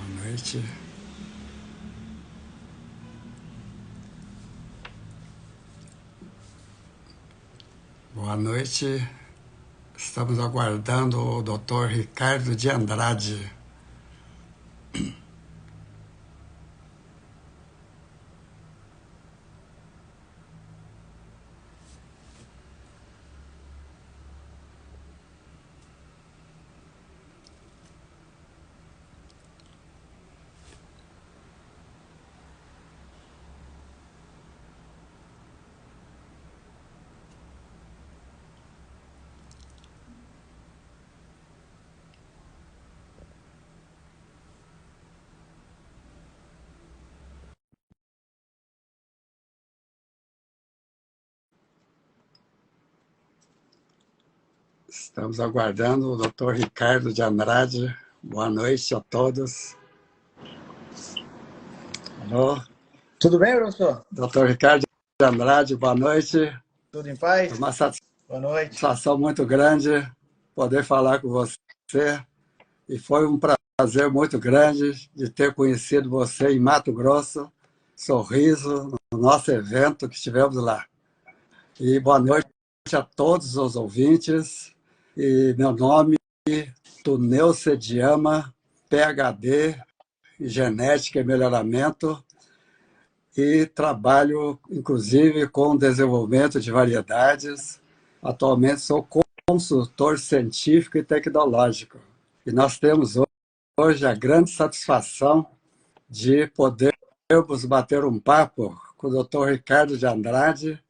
Noite. Boa noite. Estamos aguardando o Dr. Ricardo de Andrade. Estamos aguardando o Dr. Ricardo de Andrade. Boa noite a todos. Alô? Tudo bem, professor? Dr. Ricardo de Andrade, boa noite. Tudo em É paz? uma Boa noite. satisfação muito grande poder falar com você. E foi um prazer muito grande de ter conhecido você em Mato Grosso, Sorriso, no nosso evento que estivemos lá. E boa noite a todos os ouvintes. E meu nome é Tuneu Sediama, PhD em Genética e Melhoramento, e trabalho, inclusive, com desenvolvimento de variedades. Atualmente sou consultor científico e tecnológico. E nós temos hoje a grande satisfação de podermos bater um papo com o Dr. Ricardo de Andrade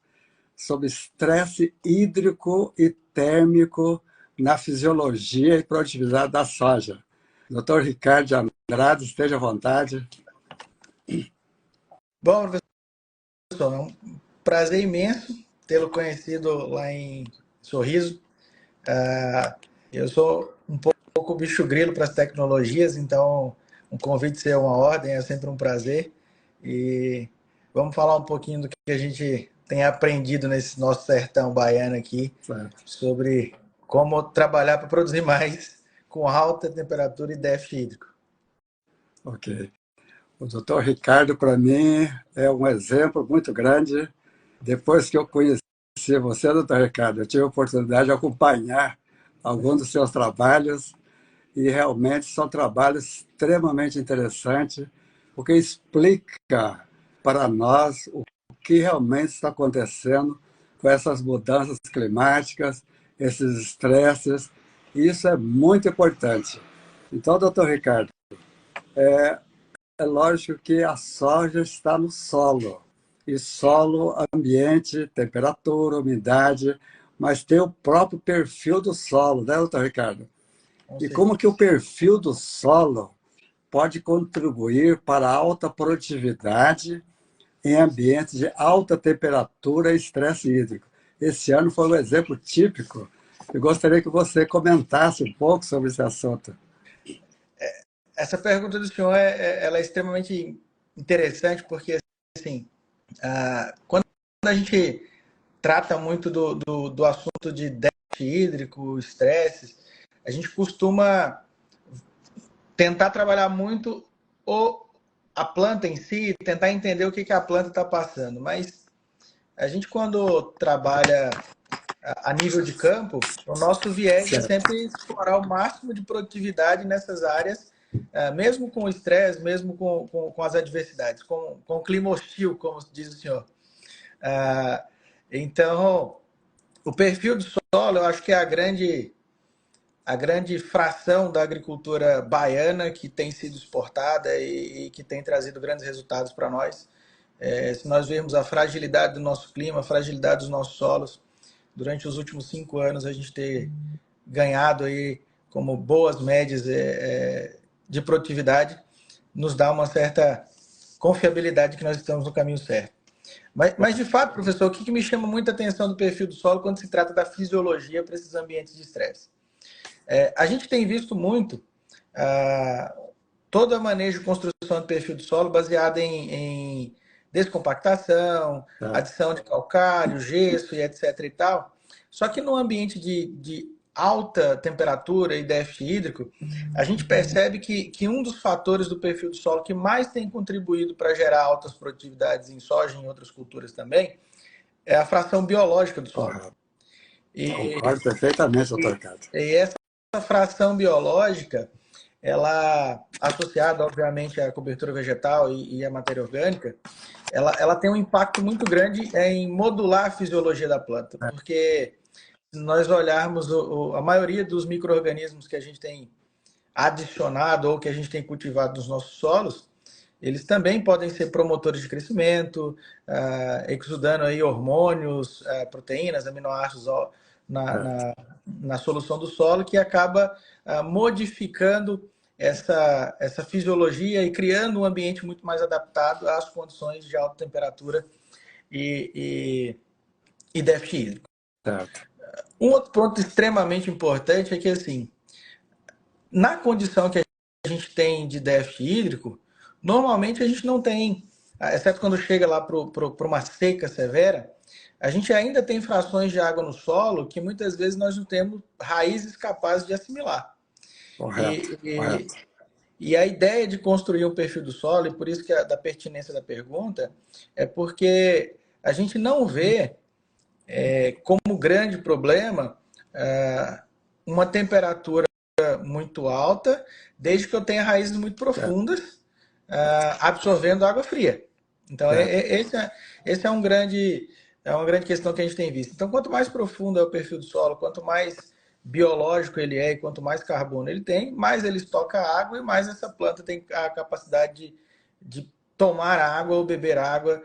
sobre estresse hídrico e térmico na fisiologia e produtividade da soja. Dr. Ricardo de Andrade, esteja à vontade. Bom, professor, é um prazer imenso tê-lo conhecido lá em Sorriso. Eu sou um pouco bicho grilo para as tecnologias, então um convite ser uma ordem é sempre um prazer. E vamos falar um pouquinho do que a gente tem aprendido nesse nosso sertão baiano aqui, Certo. sobre como trabalhar para produzir mais com alta temperatura e déficit hídrico. Ok. O Dr. Ricardo, para mim, é um exemplo muito grande. Depois que eu conheci você, Dr. Ricardo, eu tive a oportunidade de acompanhar alguns dos seus trabalhos, e realmente são trabalhos extremamente interessantes, porque explica para nós o que realmente está acontecendo com essas mudanças climáticas, esses estresses, e isso é muito importante. Então, doutor Ricardo, é lógico que a soja está no solo, e solo, ambiente, temperatura, umidade, mas tem o próprio perfil do solo, né, doutor Ricardo? Com E como que o certeza. perfil do solo pode contribuir para a alta produtividade em ambientes de alta temperatura e estresse hídrico? Esse ano foi um exemplo típico. Eu gostaria que você comentasse um pouco sobre esse assunto. Essa pergunta do senhor ela é extremamente interessante porque assim, quando a gente trata muito do assunto de déficit hídrico, estresses, a gente costuma tentar trabalhar muito a planta em si, tentar entender o que a planta está passando. Mas a gente, quando trabalha a nível de campo, o nosso viés é Certo. sempre explorar o máximo de produtividade nessas áreas, mesmo com o estresse, mesmo com as adversidades, com o clima hostil, como diz o senhor. Então, o perfil do solo, eu acho que é a grande fração da agricultura baiana que tem sido exportada e que tem trazido grandes resultados para nós. Se nós vermos a fragilidade do nosso clima, a fragilidade dos nossos solos, durante os últimos 5 anos a gente ter ganhado aí como boas médias de produtividade, nos dá uma certa confiabilidade que nós estamos no caminho certo. Mas de fato, professor, o que me chama muita atenção do perfil do solo quando se trata da fisiologia para esses ambientes de estresse? A gente tem visto muito todo o manejo de construção de perfil do solo baseado em descompactação, Certo. adição de calcário, gesso e etc. e tal. Só que no ambiente de alta temperatura e déficit hídrico, a gente percebe que um dos fatores do perfil do solo que mais tem contribuído para gerar altas produtividades em soja e em outras culturas também é a fração biológica do solo. Correto. E, Concordo perfeitamente, doutor Ricardo. e essa fração biológica, ela, associada, obviamente, à cobertura vegetal e à matéria orgânica, ela tem um impacto muito grande em modular a fisiologia da planta, porque se nós olharmos a maioria dos micro-organismos que a gente tem adicionado ou que a gente tem cultivado nos nossos solos, eles também podem ser promotores de crescimento, exudando aí hormônios, proteínas, aminoácidos na solução do solo, que acaba modificando essa fisiologia e criando um ambiente muito mais adaptado às condições de alta temperatura e déficit hídrico. Certo. Um outro ponto extremamente importante é que, assim, na condição que a gente tem de déficit hídrico, normalmente a gente não tem, exceto quando chega lá para uma seca severa, a gente ainda tem frações de água no solo que muitas vezes nós não temos raízes capazes de assimilar. Correto. Correto. E a ideia de construir um perfil do solo, e por isso que da pertinência da pergunta, é porque a gente não vê como grande problema uma temperatura muito alta, desde que eu tenha raízes muito profundas, absorvendo água fria. Então, esse é uma grande questão que a gente tem visto. Então, quanto mais profundo é o perfil do solo, quanto mais biológico ele é e quanto mais carbono ele tem, mais ele estoca água e mais essa planta tem a capacidade de tomar água ou beber água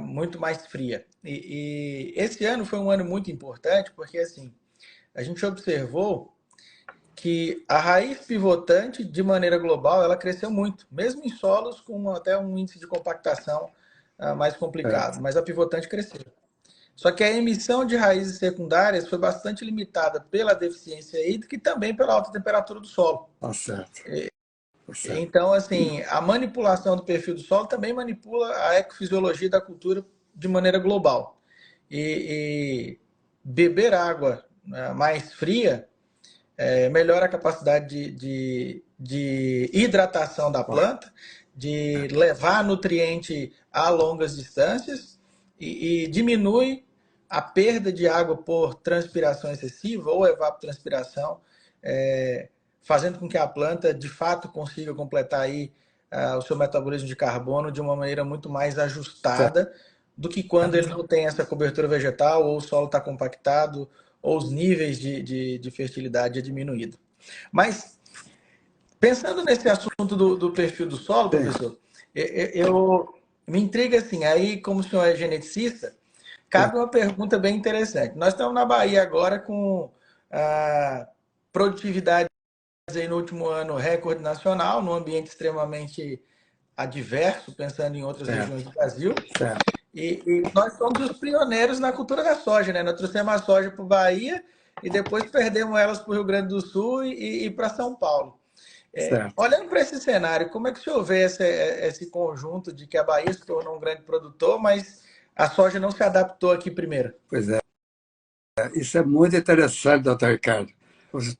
muito mais fria. E esse ano foi um ano muito importante porque, assim, a gente observou que a raiz pivotante, de maneira global, ela cresceu muito, mesmo em solos com até um índice de compactação mais complicado, mas a pivotante cresceu. Só que a emissão de raízes secundárias foi bastante limitada pela deficiência hídrica e também pela alta temperatura do solo. Tá certo. Tá certo. Então, assim, a manipulação do perfil do solo também manipula a ecofisiologia da cultura de maneira global. E beber água mais fria melhora a capacidade de hidratação da planta, de levar nutriente a longas distâncias e diminui a perda de água por transpiração excessiva ou evapotranspiração, fazendo com que a planta, de fato, consiga completar aí o seu metabolismo de carbono de uma maneira muito mais ajustada do que quando ele não tem essa cobertura vegetal ou o solo está compactado ou os níveis de fertilidade é diminuído. Mas, pensando nesse assunto do perfil do solo, professor, eu me intriga assim, aí como o senhor é geneticista, cabe uma pergunta bem interessante. Nós estamos na Bahia agora com produtividade aí no último ano recorde nacional, num ambiente extremamente adverso, pensando em outras regiões do Brasil. E nós somos os pioneiros na cultura da soja, né? Nós trouxemos a soja para o Bahia e depois perdemos elas para o Rio Grande do Sul e para São Paulo. Olhando para esse cenário, como é que o senhor vê esse conjunto de que a Bahia se tornou um grande produtor, mas a soja não se adaptou aqui primeiro? Pois é. Isso é muito interessante, doutor Ricardo.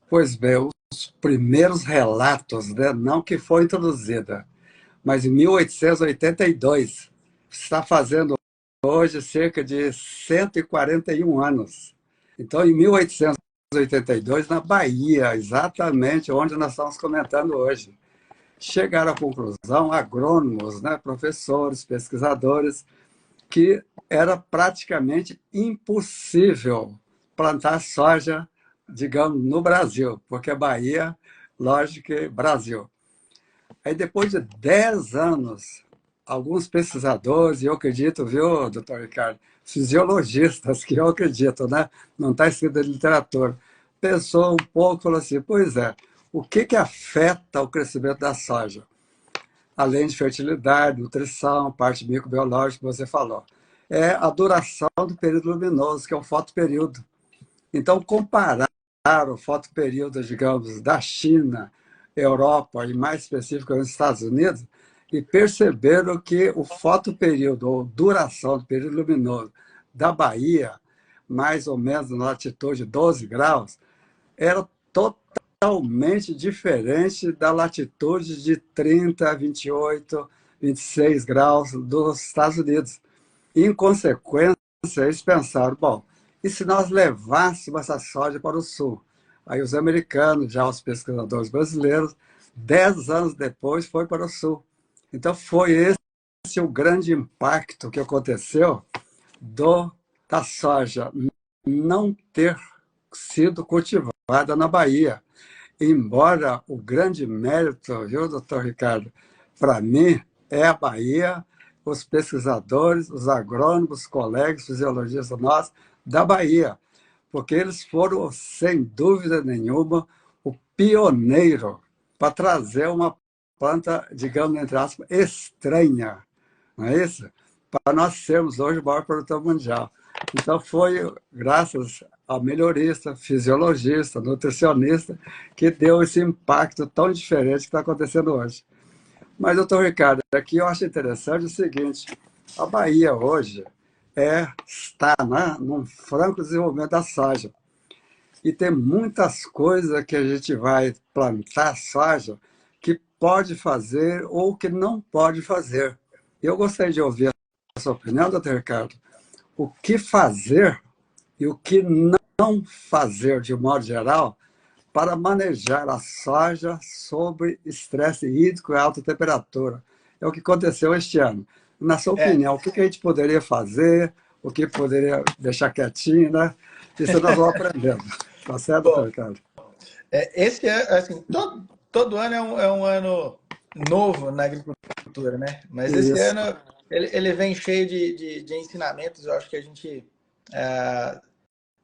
Pois bem, os primeiros relatos, né, não que foi introduzida, mas em 1882, está fazendo hoje cerca de 141 anos. Então, em 1882, na Bahia, exatamente onde nós estamos comentando hoje, chegaram à conclusão, agrônomos, né, professores, pesquisadores, que era praticamente impossível plantar soja, digamos, no Brasil, porque a Bahia, lógico que Brasil. Aí, depois de 10 anos, alguns pesquisadores, e eu acredito, viu, doutor Ricardo, fisiologistas, que eu acredito, né? Não está escrito em literatura, pensou um pouco e falou assim, pois é, o que afeta o crescimento da soja? Além de fertilidade, nutrição, parte microbiológica que você falou, é a duração do período luminoso, que é o fotoperíodo. Então, comparar o fotoperíodo, digamos, da China, Europa e mais específico nos Estados Unidos, e perceberam que o fotoperíodo, ou duração do período luminoso da Bahia, mais ou menos na latitude de 12 graus, era totalmente diferente da latitude de 30, 28, 26 graus dos Estados Unidos. Em consequência, eles pensaram, bom, e se nós levássemos essa soja para o sul? Aí os americanos, já os pesquisadores brasileiros, 10 anos depois, foi para o sul. Então foi esse o grande impacto que aconteceu da soja não ter sido cultivada na Bahia. Embora o grande mérito, viu, doutor Ricardo, para mim, é a Bahia, os pesquisadores, os agrônomos, os colegas, fisiologistas nossos da Bahia, porque eles foram, sem dúvida nenhuma, o pioneiro para trazer uma planta, digamos, entre aspas, estranha, não é isso? Para nós sermos hoje o maior produtor mundial. Então, foi graças ao melhorista, fisiologista, nutricionista, que deu esse impacto tão diferente que está acontecendo hoje. Mas, doutor Ricardo, aqui eu acho interessante o seguinte, a Bahia hoje está, né, num franco desenvolvimento da soja. E tem muitas coisas que a gente vai plantar soja que pode fazer ou que não pode fazer. Eu gostaria de ouvir a sua opinião, doutor Ricardo. O que fazer e o que não fazer, de modo geral, para manejar a soja sob estresse hídrico e alta temperatura. É o que aconteceu este ano. Na sua opinião, o que a gente poderia fazer, o que poderia deixar quietinho, né? Isso nós vamos aprendendo. Tá certo, doutor Bom, Ricardo? esse ano, assim, todo ano é um ano novo na agricultura, né? Mas esse Isso, ano ele vem cheio de ensinamentos. Eu acho que a gente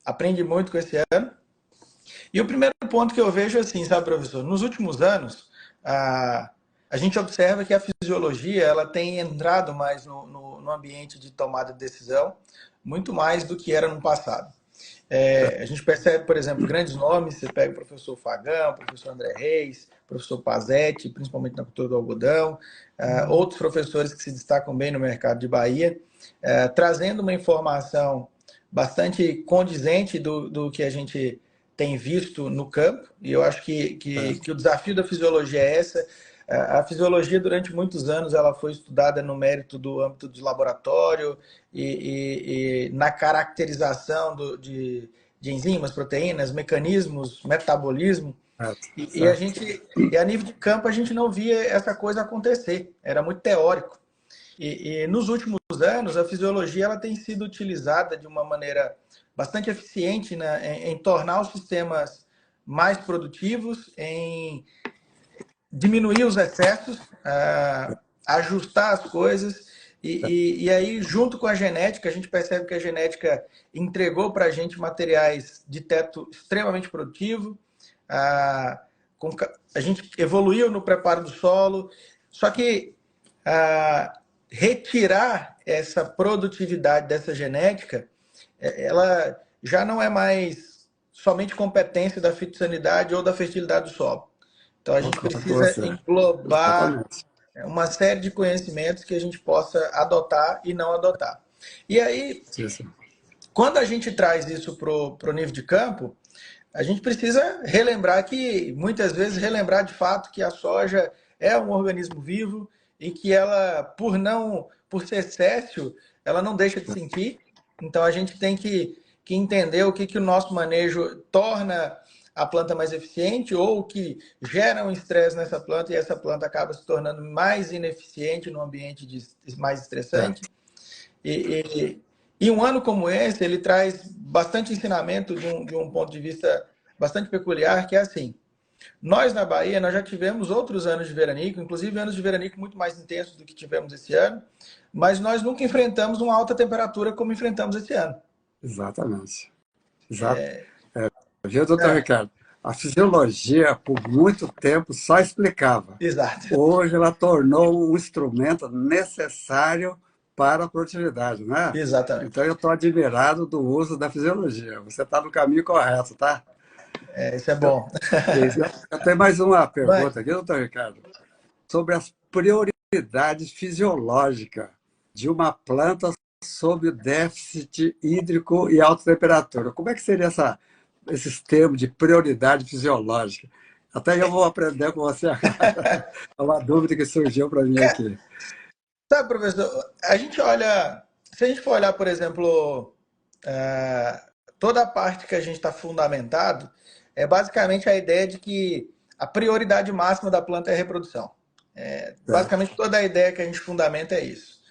aprende muito com esse ano. E o primeiro ponto que eu vejo é assim, sabe, professor? Nos últimos anos, a gente observa que a fisiologia ela tem entrado mais no ambiente de tomada de decisão, muito mais do que era no passado. A gente percebe, por exemplo, grandes nomes, você pega o professor Fagão, o professor André Reis, o professor Pazetti, principalmente na cultura do algodão, outros professores que se destacam bem no mercado de Bahia, trazendo uma informação bastante condizente do que a gente tem visto no campo, e eu acho que o desafio da fisiologia é essa. A fisiologia, durante muitos anos, ela foi estudada no mérito do âmbito de laboratório e na caracterização de enzimas, proteínas, mecanismos, metabolismo. E a certo. gente, e a nível de campo, a gente não via essa coisa acontecer. Era muito teórico. E nos últimos anos, a fisiologia ela tem sido utilizada de uma maneira bastante eficiente, né, em tornar os sistemas mais produtivos, em diminuir os excessos, ajustar as coisas. E aí, junto com a genética, a gente percebe que a genética entregou para a gente materiais de teto extremamente produtivo. A gente evoluiu no preparo do solo, só que retirar essa produtividade dessa genética, ela já não é mais somente competência da fitossanidade ou da fertilidade do solo. Então a gente Concordo com precisa você. englobar Exatamente. uma série de conhecimentos que a gente possa adotar e não adotar. E aí, Isso. quando a gente traz isso para o nível de campo, a gente precisa relembrar que, muitas vezes, relembrar de fato que a soja é um organismo vivo e que ela, por ser céssio, ela não deixa de sentir. Então a gente tem que entender o que o nosso manejo torna a planta mais eficiente ou o que gera um estresse nessa planta e essa planta acaba se tornando mais ineficiente no ambiente mais estressante. Certo. E um ano como esse, ele traz bastante ensinamento de um ponto de vista bastante peculiar, que é assim, nós na Bahia, nós já tivemos outros anos de veranico, inclusive anos de veranico muito mais intensos do que tivemos esse ano, mas nós nunca enfrentamos uma alta temperatura como enfrentamos esse ano. Exatamente. Exato. Viu, doutor Ricardo? A fisiologia, por muito tempo, só explicava. Exato. Hoje, ela tornou um instrumento necessário para a produtividade, né? Exatamente. Então, eu estou admirado do uso da fisiologia. Você está no caminho correto, tá? Isso é bom. Eu tenho mais uma Mas, pergunta aqui, doutor Ricardo, sobre as prioridades fisiológicas de uma planta sob déficit hídrico e alta temperatura. Como é que seria essa esses termos de prioridade fisiológica. Até eu vou aprender com você agora. É uma dúvida que surgiu para mim aqui. Sabe, professor, se a gente for olhar, por exemplo, toda a parte que a gente está fundamentado, é basicamente a ideia de que a prioridade máxima da planta é a reprodução. Basicamente, toda a ideia que a gente fundamenta é isso.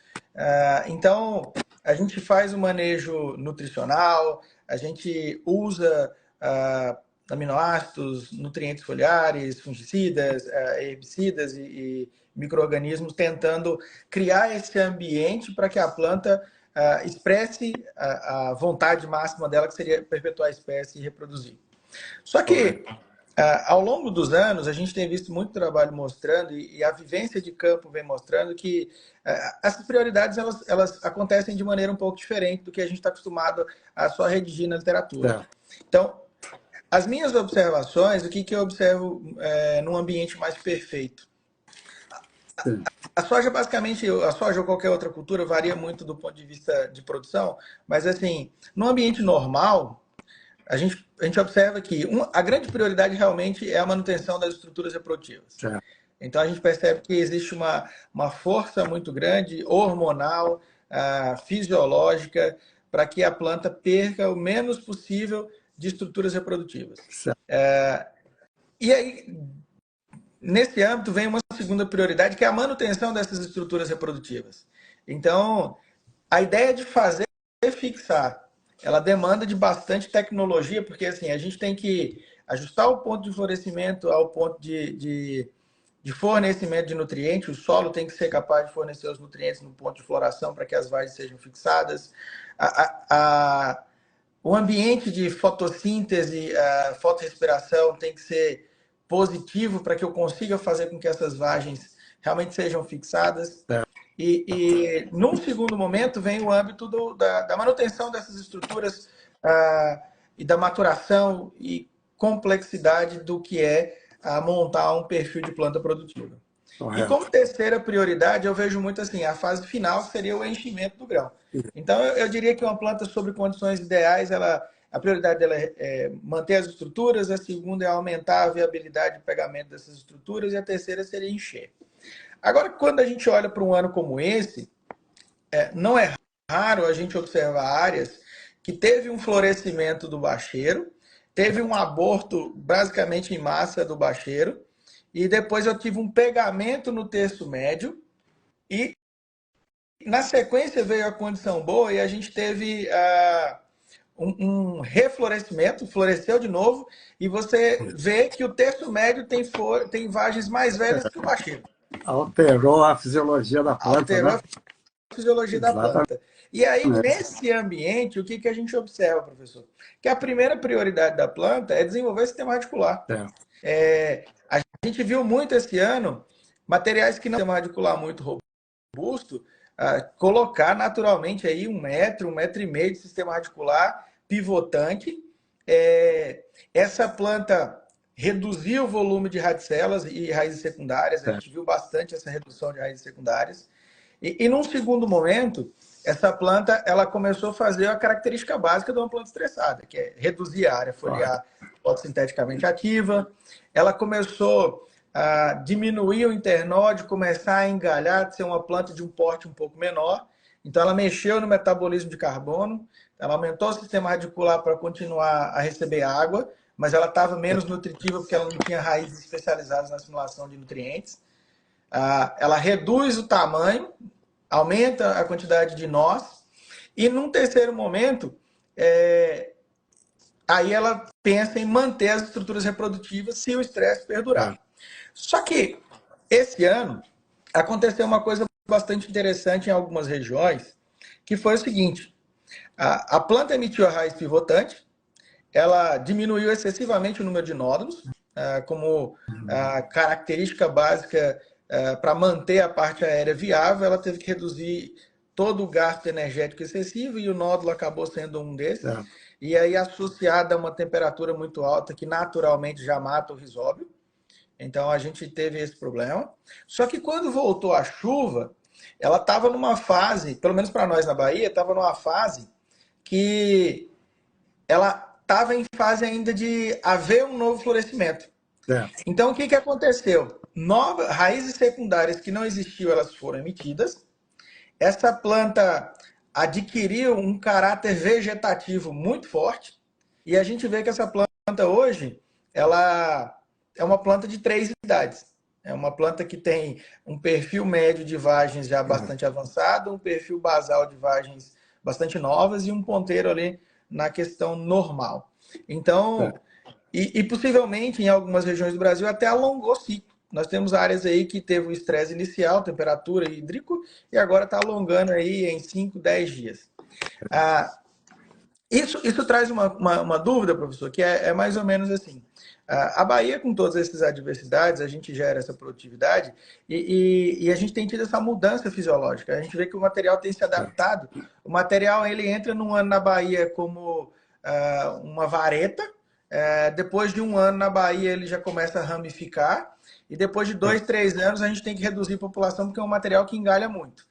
Então, a gente faz o manejo nutricional, a gente usa aminoácidos, nutrientes foliares, fungicidas, herbicidas e micro-organismos, tentando criar esse ambiente para que a planta expresse a vontade máxima dela, que seria perpetuar a espécie e reproduzir. Só que, ao longo dos anos, a gente tem visto muito trabalho mostrando, e a vivência de campo vem mostrando que essas prioridades elas acontecem de maneira um pouco diferente do que a gente está acostumado a só redigir na literatura. Então, as minhas observações, o que eu observo num ambiente mais perfeito? A soja, basicamente, a soja ou qualquer outra cultura varia muito do ponto de vista de produção, mas assim, num ambiente normal, a gente observa que a grande prioridade realmente é a manutenção das estruturas reprodutivas. Então a gente percebe que existe uma força muito grande, hormonal, fisiológica, para que a planta perca o menos possível de estruturas reprodutivas. E aí, nesse âmbito, vem uma segunda prioridade, que é a manutenção dessas estruturas reprodutivas. Então, a ideia de fazer fixar, ela demanda de bastante tecnologia, porque assim, a gente tem que ajustar o ponto de florescimento ao ponto de fornecimento de nutrientes. O solo tem que ser capaz de fornecer os nutrientes no ponto de floração para que as vagens sejam fixadas. O ambiente de fotossíntese, fotorrespiração tem que ser positivo para que eu consiga fazer com que essas vagens realmente sejam fixadas. E num segundo momento, vem o âmbito da manutenção dessas estruturas e da maturação e complexidade do que é montar um perfil de planta produtiva. E como terceira prioridade, eu vejo muito assim, a fase final seria o enchimento do grão. Então, eu diria que uma planta sob condições ideais, a prioridade dela é manter as estruturas, a segunda é aumentar a viabilidade de pegamento dessas estruturas, e a terceira seria encher. Agora, quando a gente olha para um ano como esse, não é raro a gente observar áreas que teve um florescimento do bacheiro, teve um aborto basicamente em massa do bacheiro, e depois eu tive um pegamento no terço médio, e na sequência veio a condição boa e a gente teve um reflorescimento, floresceu de novo, e você vê que o terço médio tem vagens mais velhas que o bacheiro. Alterou a fisiologia da planta. Alterou a fisiologia da planta. E aí, nesse ambiente, o que a gente observa, professor? Que a primeira prioridade da planta é desenvolver o sistema radicular. A gente viu muito esse ano materiais que não têm um sistema radicular muito robusto, colocar naturalmente aí 1 metro, 1,5 metro de sistema radicular pivotante. Essa planta reduziu o volume de radicelas e raízes secundárias, a gente viu bastante essa redução de raízes secundárias. E num segundo momento, essa planta ela começou a fazer a característica básica de uma planta estressada, que é reduzir a área foliar fotossinteticamente ativa. Ela começou a diminuir o internode, começar a engalhar, de ser uma planta de um porte um pouco menor. Então, ela mexeu no metabolismo de carbono, ela aumentou o sistema radicular para continuar a receber água, mas ela estava menos nutritiva porque ela não tinha raízes especializadas na assimilação de nutrientes. Ela reduz o tamanho, aumenta a quantidade de nós, e num terceiro momento, aí ela pensa em manter as estruturas reprodutivas se o estresse perdurar. Só que esse ano aconteceu uma coisa bastante interessante em algumas regiões, que foi o seguinte: a planta emitiu a raiz pivotante, ela diminuiu excessivamente o número de nódulos, como característica básica para manter a parte aérea viável, ela teve que reduzir todo o gasto energético excessivo, e o nódulo acabou sendo um desses. E aí, associada a uma temperatura muito alta, que naturalmente já mata o rizóbio. Então, a gente teve esse problema. Só que quando voltou a chuva, ela estava numa fase, pelo menos para nós na Bahia, estava numa fase que ela estava em fase ainda de haver um novo florescimento. Certo. Então, o que aconteceu? Raízes secundárias que não existiam, elas foram emitidas. Essa planta adquiriu um caráter vegetativo muito forte. E a gente vê que essa planta hoje, ela é uma planta de 3 idades. É uma planta que tem um perfil médio de vagens já bastante avançado, um perfil basal de vagens bastante novas e um ponteiro ali na questão normal. Então, Certo. e possivelmente em algumas regiões do Brasil até alongou ciclo. Nós temos áreas aí que teve o estresse inicial, temperatura e hídrico, e agora está alongando aí em 5, 10 dias. Ah, isso traz uma dúvida, professor, que é mais ou menos assim. A Bahia, com todas essas adversidades, a gente gera essa produtividade e a gente tem tido essa mudança fisiológica. A gente vê que o material tem se adaptado. O material ele entra num ano na Bahia como uma vareta, depois de um ano na Bahia ele já começa a ramificar, e depois de 2, 3 anos a gente tem que reduzir a população porque é um material que engalha muito.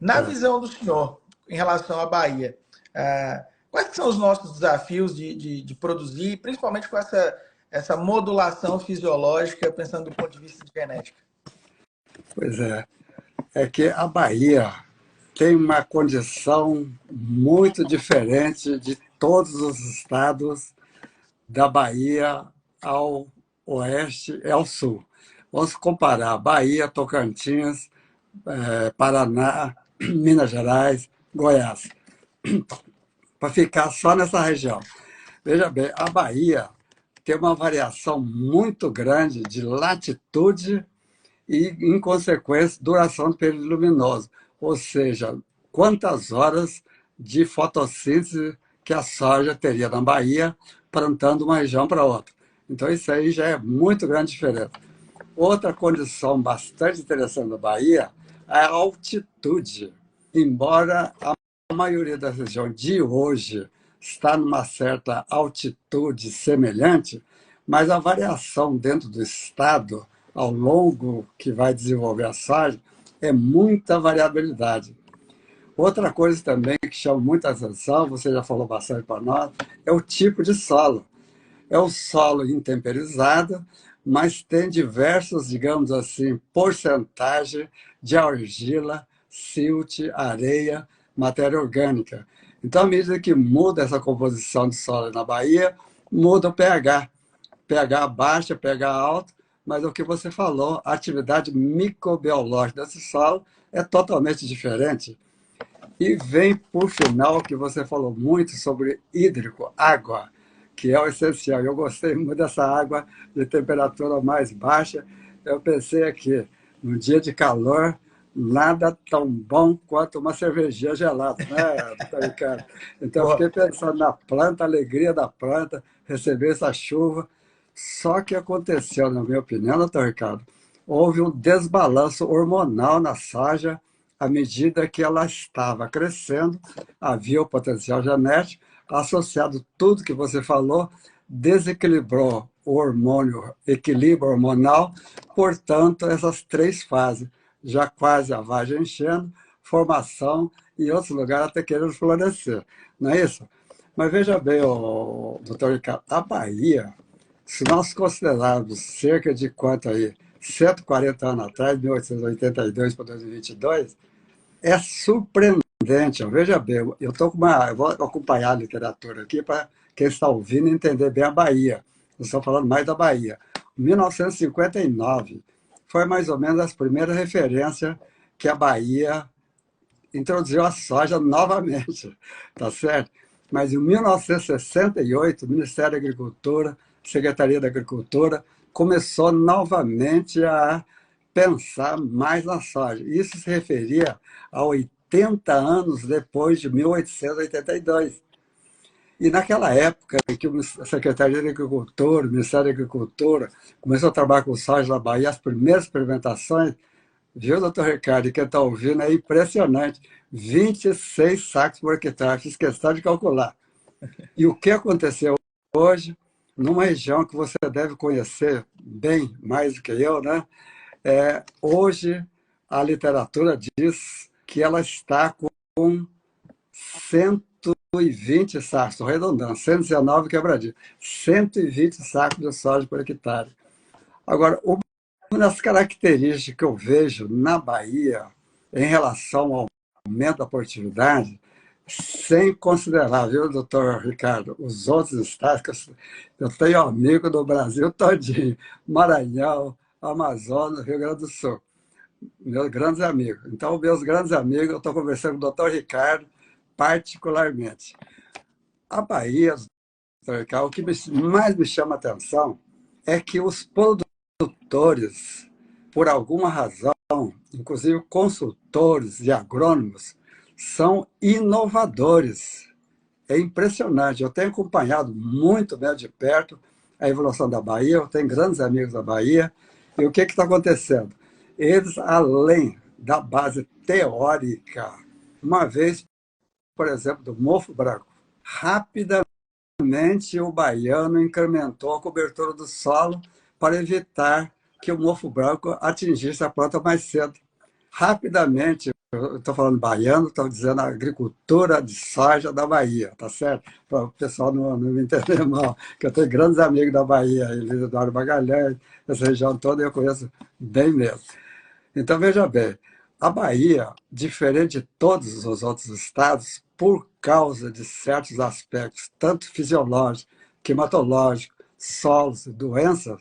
Na visão do senhor, em relação à Bahia, quais são os nossos desafios de produzir, principalmente com essa modulação fisiológica, pensando do ponto de vista de genética? Pois é que a Bahia tem uma condição muito diferente de todos os estados da Bahia ao oeste e ao sul. Vamos comparar Bahia, Tocantins, Paraná, Minas Gerais, Goiás, para ficar só nessa região. Veja bem, a Bahia tem uma variação muito grande de latitude e, em consequência, duração do período luminoso, ou seja, quantas horas de fotossíntese que a soja teria na Bahia, plantando uma região para outra. Então, isso aí já é muito grande diferença. Outra condição bastante interessante da Bahia é a altitude. Embora a maioria das regiões de hoje está numa certa altitude semelhante, mas a variação dentro do estado, ao longo que vai desenvolver a soja, é muita variabilidade. Outra coisa também que chama muita atenção, você já falou bastante para nós, é o tipo de solo. É o solo intemperizado, mas tem diversos, digamos assim, porcentagem de argila, silt, areia, matéria orgânica. Então, à medida que muda essa composição de solo na Bahia, muda o pH. pH baixa, pH alto, mas o que você falou, a atividade microbiológica desse solo é totalmente diferente. E vem, por final, o que você falou muito sobre hídrico, água, que é o essencial. Eu gostei muito dessa água de temperatura mais baixa. Eu pensei aqui, num dia de calor, nada tão bom quanto uma cervejinha gelada, né, doutor Ricardo? Então, eu fiquei pensando na planta, a alegria da planta, receber essa chuva. Só que aconteceu, na minha opinião, doutor Ricardo, houve um desbalanço hormonal na soja à medida que ela estava crescendo, havia o potencial genético, associado tudo que você falou, desequilibrou o hormônio, equilíbrio hormonal, portanto, essas 3 fases, já quase a vagem enchendo, formação e em outros lugares até querendo florescer, não é isso? Mas veja bem, doutor Ricardo, a Bahia, se nós considerarmos cerca de quanto aí, 140 anos atrás, 1882 para 2022, é surpreendente. Veja bem, eu vou acompanhar a literatura aqui para quem está ouvindo entender bem a Bahia. Eu estou falando mais da Bahia. 1959 foi mais ou menos as primeiras referências que a Bahia introduziu a soja novamente, tá certo? Mas em 1968, o Ministério da Agricultura, Secretaria da Agricultura, começou novamente a pensar mais na soja. Isso se referia a 80 anos depois de 1882. E naquela época em que a Secretaria da Agricultura, o Ministério da Agricultura, começou a trabalhar com soja na Bahia, as primeiras experimentações, viu, doutor Ricardo, e quem está ouvindo é impressionante, 26 sacos por hectare, fiz questão de calcular. E o que aconteceu hoje, numa região que você deve conhecer bem, mais do que eu, né? Hoje, a literatura diz que ela está com 120 sacos, estou arredondando, 119 quebradinhos, 120 sacos de soja por hectare. Agora, uma das características que eu vejo na Bahia em relação ao aumento da produtividade, sem considerar, viu, doutor Ricardo, os outros estados, que eu tenho amigo do Brasil todinho, Maranhão, Amazonas, Rio Grande do Sul, meus grandes amigos. Então, meus grandes amigos, eu estou conversando com o doutor Ricardo, particularmente. A Bahia, doutor Ricardo, o que mais me chama a atenção é que os produtores, por alguma razão, inclusive consultores e agrônomos, são inovadores. É impressionante. Eu tenho acompanhado muito bem de perto a evolução da Bahia, eu tenho grandes amigos da Bahia, e o que está acontecendo? Eles, além da base teórica, uma vez, por exemplo, do mofo branco, rapidamente o baiano incrementou a cobertura do solo para evitar que o mofo branco atingisse a planta mais cedo. Rapidamente, eu estou falando baiano, estou dizendo a agricultura de soja da Bahia, tá certo? Para o pessoal não me entender mal, que eu tenho grandes amigos da Bahia, Luiz Eduardo Magalhães, essa região toda eu conheço bem mesmo. Então, veja bem, a Bahia, diferente de todos os outros estados, por causa de certos aspectos, tanto fisiológicos, climatológicos, solos, doenças,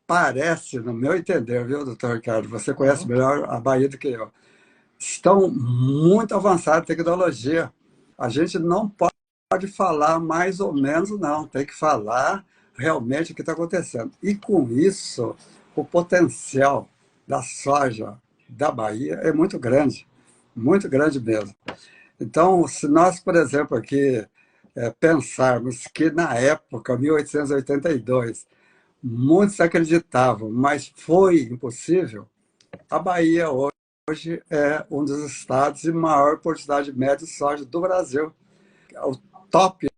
parece, no meu entender, viu, doutor Ricardo, você conhece melhor a Bahia do que eu, estão muito avançados em tecnologia. A gente não pode falar mais ou menos, não, tem que falar realmente o que está acontecendo. E com isso, o potencial da soja da Bahia é muito grande mesmo. Então, se nós, por exemplo, aqui pensarmos que na época, 1882, muitos acreditavam, mas foi impossível, a Bahia hoje é um dos estados de maior produtividade média de soja do Brasil. O top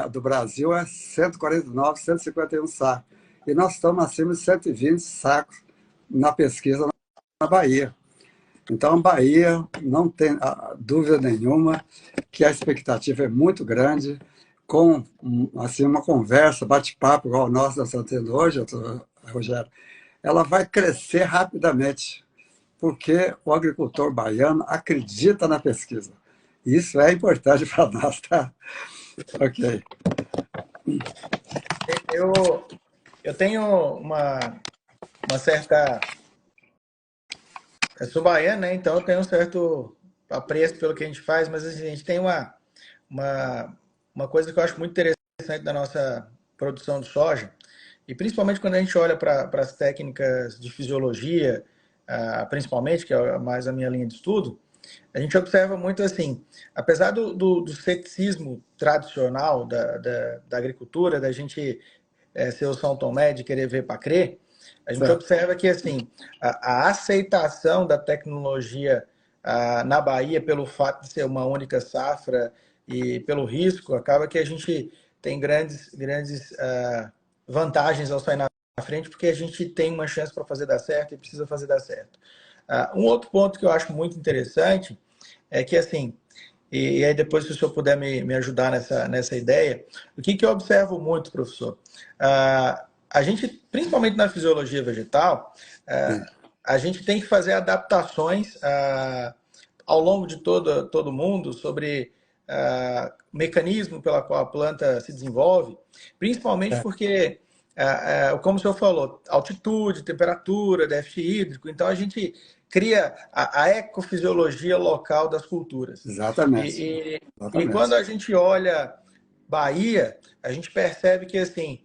do Brasil é 149, 151 sacos. E nós estamos acima de 120 sacos na pesquisa na Bahia. Então, a Bahia não tem dúvida nenhuma que a expectativa é muito grande, com assim, uma conversa, bate-papo, igual o nosso nós estamos tendo hoje, Rogério, ela vai crescer rapidamente, porque o agricultor baiano acredita na pesquisa. Isso é importante para nós, tá? Ok. Eu tenho uma certa... Eu sou baiano, né? Então eu tenho um certo apreço pelo que a gente faz, mas assim, a gente tem uma coisa que eu acho muito interessante da nossa produção de soja, e principalmente quando a gente olha para as técnicas de fisiologia, principalmente, que é mais a minha linha de estudo, a gente observa muito assim, apesar do ceticismo tradicional da agricultura, da gente ser o São Tomé de querer ver para crer, a gente Certo. observa que assim a aceitação da tecnologia na Bahia pelo fato de ser uma única safra e pelo risco, acaba que a gente tem grandes vantagens ao sair na frente, porque a gente tem uma chance para fazer dar certo e precisa fazer dar certo. Um outro ponto que eu acho muito interessante é que, assim, e aí depois se o senhor puder me ajudar nessa ideia, o que eu observo muito, professor? A gente, principalmente na fisiologia vegetal, a gente tem que fazer adaptações ao longo de todo o mundo sobre o mecanismo pela qual a planta se desenvolve, principalmente porque, como o senhor falou, altitude, temperatura, déficit hídrico, então a gente cria a ecofisiologia local das culturas. Exatamente. E quando a gente olha Bahia, a gente percebe que assim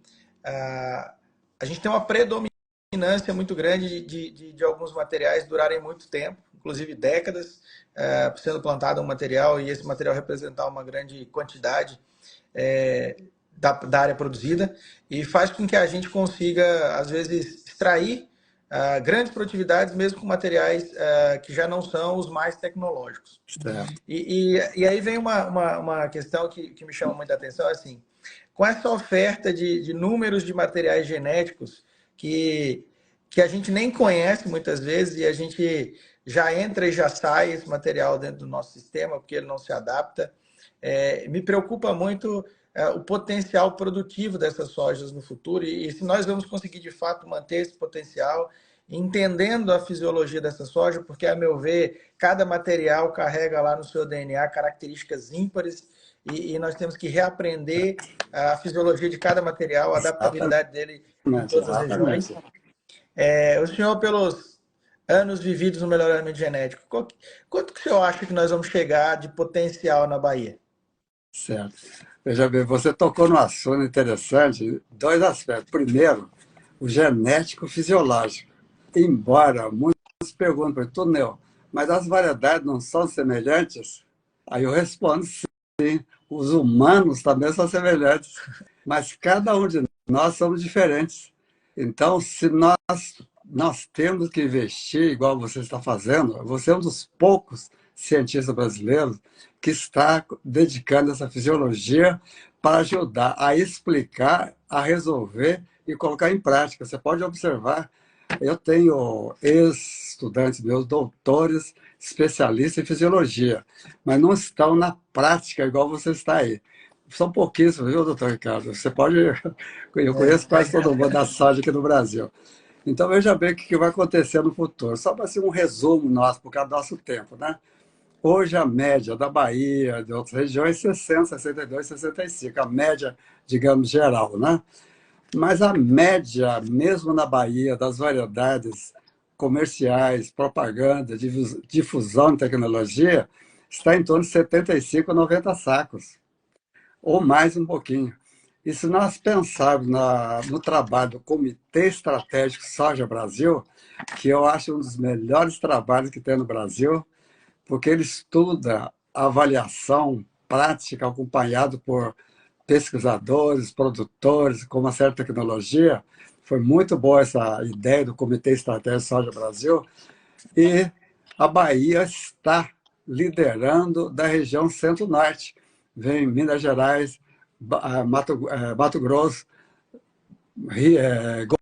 a gente tem uma predominância muito grande de alguns materiais durarem muito tempo, inclusive décadas, sendo plantado um material e esse material representar uma grande quantidade da área produzida, e faz com que a gente consiga, às vezes, extrair grandes produtividades, mesmo com materiais que já não são os mais tecnológicos. E aí vem uma questão que me chama muita atenção, assim, com essa oferta de números de materiais genéticos que a gente nem conhece muitas vezes, e a gente já entra e já sai esse material dentro do nosso sistema, porque ele não se adapta. Me preocupa muito o potencial produtivo dessas sojas no futuro e se nós vamos conseguir de fato manter esse potencial, entendendo a fisiologia dessa soja, porque, a meu ver, cada material carrega lá no seu DNA características ímpares e nós temos que reaprender a fisiologia de cada material, a adaptabilidade dele em todas as regiões. O senhor, pelos anos vividos no melhoramento genético, quanto que o senhor acha que nós vamos chegar de potencial na Bahia? Certo. Veja bem, você tocou num assunto interessante, dois aspectos. Primeiro, o genético fisiológico. Embora muitos perguntem, Tunel, mas as variedades não são semelhantes? Aí eu respondo, sim, os humanos também são semelhantes, mas cada um de nós somos diferentes. Então, se nós temos que investir, igual você está fazendo, você é um dos poucos cientistas brasileiros que está dedicando essa fisiologia para ajudar a explicar, a resolver e colocar em prática. Você pode observar, eu tenho ex-estudantes meus, doutores, especialistas em fisiologia, mas não estão na prática igual você está aí. São pouquíssimos, viu, doutor Ricardo? Você pode... Eu conheço quase todo mundo da soja aqui no Brasil. Então, veja bem o que vai acontecer no futuro. Só para ser um resumo nosso, por causa do nosso tempo, né? Hoje, a média da Bahia, de outras regiões, 60, 62, 65. A média, digamos, geral, né? Mas a média, mesmo na Bahia, das variedades comerciais, propaganda, difusão de tecnologia, está em torno de 75 a 90 sacos, ou mais um pouquinho. E se nós pensarmos no trabalho do Comitê Estratégico Soja Brasil, que eu acho um dos melhores trabalhos que tem no Brasil, porque ele estuda a avaliação prática acompanhado por pesquisadores, produtores, com uma certa tecnologia. Foi muito boa essa ideia do Comitê Estratégico Soja Brasil. E a Bahia está liderando da região Centro-Norte. Vem Minas Gerais, Mato Grosso,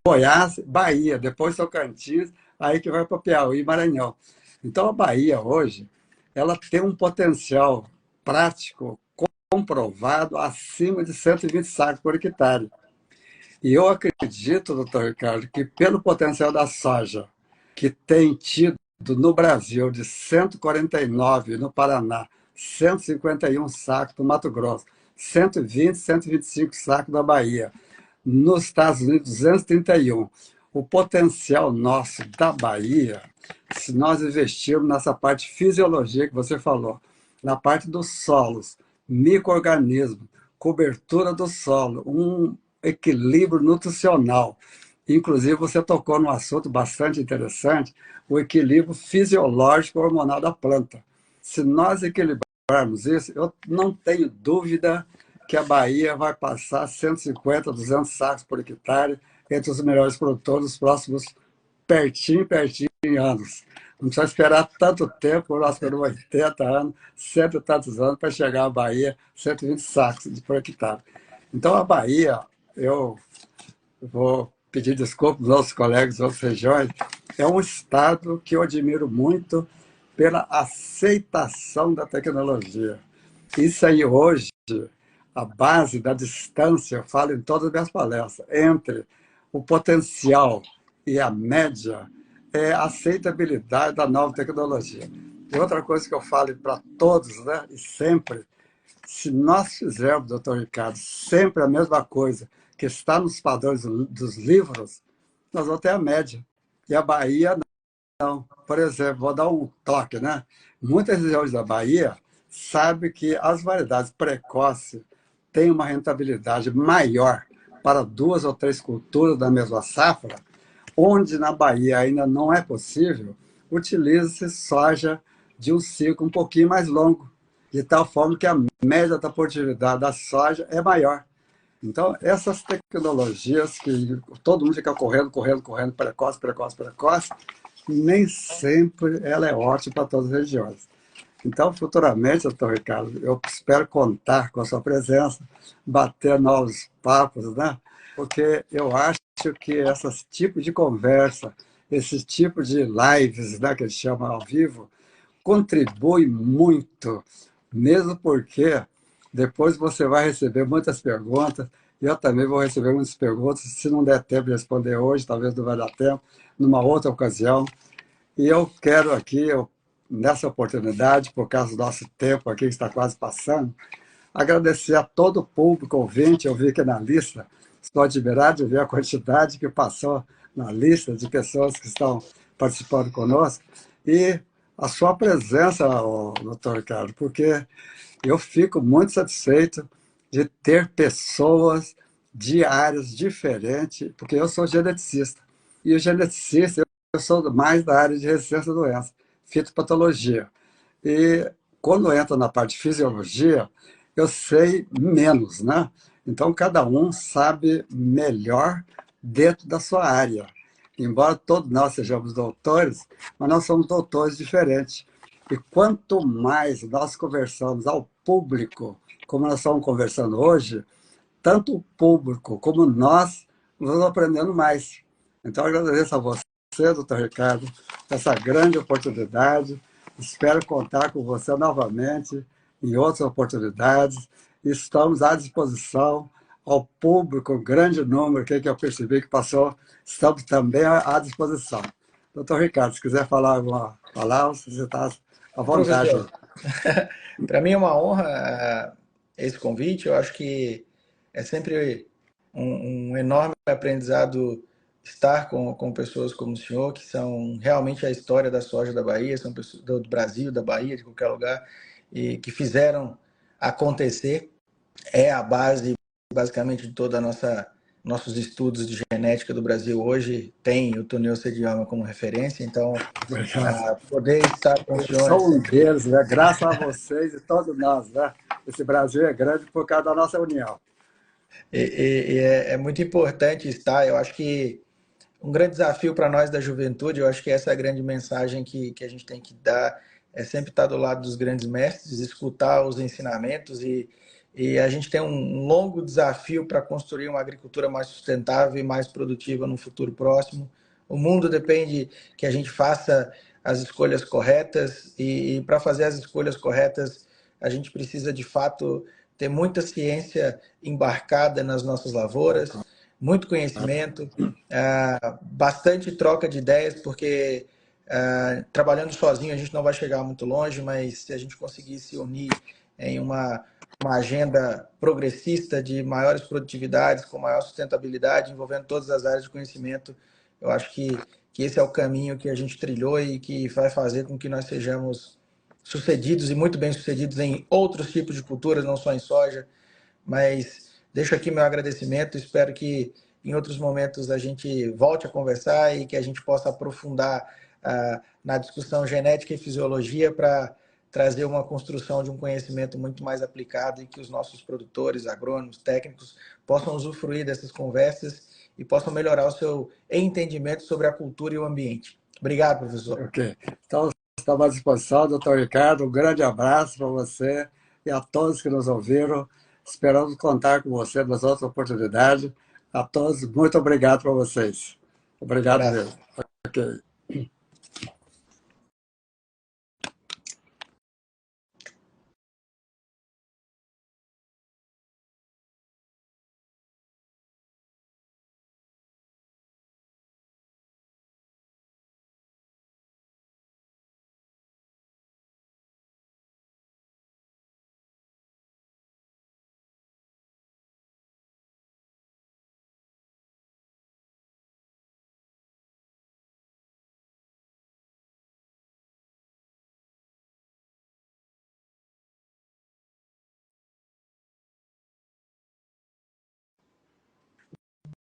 Goiás, Bahia, depois Tocantins, aí que vai para Piauí e Maranhão. Então, a Bahia, hoje, ela tem um potencial prático comprovado acima de 120 sacos por hectare. E eu acredito, doutor Ricardo, que pelo potencial da soja, que tem tido no Brasil de 149 no Paraná, 151 sacos no Mato Grosso, 120, 125 sacos na Bahia, nos Estados Unidos, 231. O potencial nosso da Bahia, se nós investirmos nessa parte de fisiologia que você falou, na parte dos solos, micro-organismos, cobertura do solo, um equilíbrio nutricional. Inclusive, você tocou num assunto bastante interessante, o equilíbrio fisiológico hormonal da planta. Se nós equilibrarmos isso, eu não tenho dúvida que a Bahia vai passar 150, 200 sacos por hectare entre os melhores produtores nos próximos pertinho anos. Não precisa esperar tanto tempo, nós esperamos 80 anos, cento e tantos anos, para chegar à Bahia, 120 sacos por hectare. Então, a Bahia, eu vou pedir desculpa aos nossos colegas de outras regiões, é um estado que eu admiro muito pela aceitação da tecnologia. Isso aí hoje, a base da distância, eu falo em todas as minhas palestras, entre o potencial e a média é a aceitabilidade da nova tecnologia. E outra coisa que eu falo para todos, né, e sempre, se nós fizermos, doutor Ricardo, sempre a mesma coisa que está nos padrões dos livros, nós vamos ter a média. E a Bahia, não. Por exemplo, vou dar um toque, né? Muitas regiões da Bahia sabem que as variedades precoces têm uma rentabilidade maior para 2 ou 3 culturas da mesma safra, onde na Bahia ainda não é possível, utiliza-se soja de um ciclo um pouquinho mais longo, de tal forma que a média da produtividade da soja é maior. Então, essas tecnologias que todo mundo fica correndo, precoce, nem sempre ela é ótima para todas as regiões. Então, futuramente, doutor Ricardo, eu espero contar com a sua presença, bater novos papos, né? Porque eu acho que esse tipo de conversa, esse tipo de lives, né, que eles chamam ao vivo, contribui muito, mesmo porque Depois você vai receber muitas perguntas, e eu também vou receber muitas perguntas. Se não der tempo de responder hoje, talvez não vai dar tempo, numa outra ocasião. E eu quero aqui, nessa oportunidade, por causa do nosso tempo aqui, que está quase passando, agradecer a todo o público ouvinte. Eu vi aqui na lista, estou admirado de ver a quantidade que passou na lista de pessoas que estão participando conosco, e a sua presença, doutor Ricardo, porque eu fico muito satisfeito de ter pessoas de áreas diferentes, porque eu sou geneticista, e o geneticista, eu sou mais da área de resistência à doença, fitopatologia. E quando eu entro na parte de fisiologia, eu sei menos, né? Então, cada um sabe melhor dentro da sua área. Embora todos nós sejamos doutores, mas nós somos doutores diferentes. E quanto mais nós conversamos ao público, como nós estamos conversando hoje, tanto o público como nós vamos aprendendo mais. Então, eu agradeço a você, doutor Ricardo, essa grande oportunidade. Espero contar com você novamente em outras oportunidades. Estamos à disposição ao público, um grande número que eu percebi que passou, estamos também à disposição. Doutor Ricardo, se quiser falar alguma palavra, você está à vontade. Professor, para mim é uma honra esse convite. Eu acho que é sempre um enorme aprendizado estar com pessoas como o senhor, que são realmente a história da soja da Bahia, são pessoas do Brasil, da Bahia, de qualquer lugar, e que fizeram acontecer. É a base, basicamente, de toda a nossos estudos de genética do Brasil hoje, tem o Tuneu Sediama como referência. Então, poder estar com o Eu senhor é sou um sempre... deles, né? Graças a vocês e todos nós, né? Esse Brasil é grande por causa da nossa união. É muito importante estar. Eu acho que um grande desafio para nós da juventude, eu acho que essa é a grande mensagem que a gente tem que dar, é sempre estar do lado dos grandes mestres, escutar os ensinamentos, e a gente tem um longo desafio para construir uma agricultura mais sustentável e mais produtiva no futuro próximo. O mundo depende que a gente faça as escolhas corretas, e para fazer as escolhas corretas, a gente precisa de fato ter muita ciência embarcada nas nossas lavouras, muito conhecimento, bastante troca de ideias, porque trabalhando sozinho a gente não vai chegar muito longe, mas se a gente conseguir se unir em uma agenda progressista de maiores produtividades, com maior sustentabilidade, envolvendo todas as áreas de conhecimento, eu acho que esse é o caminho que a gente trilhou e que vai fazer com que nós sejamos sucedidos e muito bem sucedidos em outros tipos de culturas, não só em soja. Mas deixo aqui meu agradecimento, espero que em outros momentos a gente volte a conversar e que a gente possa aprofundar na discussão genética e fisiologia para trazer uma construção de um conhecimento muito mais aplicado, e que os nossos produtores, agrônomos, técnicos possam usufruir dessas conversas e possam melhorar o seu entendimento sobre a cultura e o ambiente. Obrigado, professor. Ok. Então, estamos à disposição, doutor Ricardo. Um grande abraço para você e a todos que nos ouviram. Esperamos contar com você nas outras oportunidades. A todos, muito obrigado para vocês. Obrigado Abraço. mesmo. Ok.